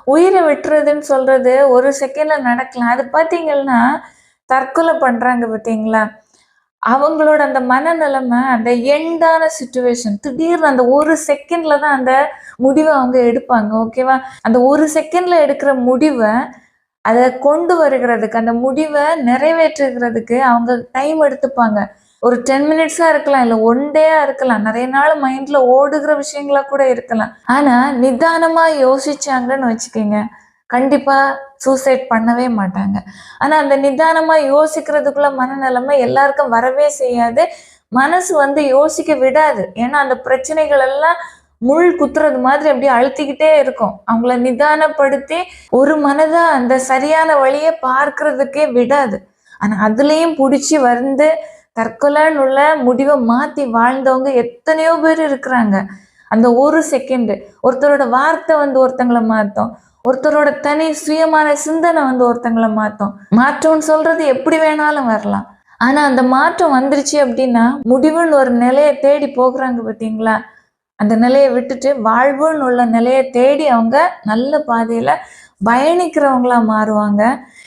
உயிரை விட்டுறதுன்னு சொல்றது ஒரு செகண்ட்ல நடக்கலாம். அது பார்த்தீங்கன்னா, தற்கொலை பண்றாங்க பார்த்தீங்களா? அவங்களோட அந்த மனநிலைமை, அந்த எண்டான சிச்சுவேஷன் திடீர்னு அந்த ஒரு செகண்ட்ல தான் அந்த முடிவ அவங்க எடுப்பாங்க. ஓகேவா? அந்த ஒரு செகண்ட்ல எடுக்கிற முடிவ, அத கொண்டு வருகிறதுக்கு, அந்த முடிவ நிறைவேற்றுகிறதுக்கு அவங்க டைம் எடுத்துப்பாங்க. ஒரு 10 மினிட்ஸா இருக்கலாம், இல்ல 1 டேயா இருக்கலாம். நெறைய நாள் மைண்ட்ல ஓடுகிற விஷயங்களா கூட இருக்கலாம். ஆனா, நிதானமா யோசிச்சாங்கன்னு வச்சுக்கங்க, கண்டிப்பா சூசைட் பண்ணவே மாட்டாங்க. ஆனா, அந்த நிதானமா யோசிக்கிறதுக்குள்ள மனநிலைமை எல்லாருக்கும் வரவே செய்யாது. மனசு வந்து யோசிக்க விடாது. ஏன்னா, அந்த பிரச்சனைகள் எல்லாம் முள் குத்துறது மாதிரி அப்படியே அழுத்திக்கிட்டே இருக்கும். அவங்கள நிதானப்படுத்தி ஒரு மனதா அந்த சரியான வழிய பார்க்கிறதுக்கே விடாது. ஆனா, அதுலயும் புடிச்சு வந்து தற்கொலைன்னு உள்ள முடிவ மாத்தி வாழ்ந்தவங்க எத்தனையோ பேர் இருக்கிறாங்க. அந்த ஒரு செகண்ட் ஒருத்தரோட வார்த்தை வந்து ஒருத்தங்கள மாத்தும். ஒருத்தரோட தனி சுயமான சிந்தனை வந்து ஒருத்தங்கள மாத்தும். மாற்றம்னு சொல்றது எப்படி வேணாலும் வரலாம். ஆனா அந்த மாற்றம் வந்துருச்சு அப்படின்னா, முடிவுன்னு ஒரு நிலைய தேடி போகுறாங்க பார்த்தீங்களா? அந்த நிலைய விட்டுட்டு வாழ்வுன்னு உள்ள நிலைய தேடி அவங்க நல்ல பாதையில பயணிக்கிறவங்களா மாறுவாங்க.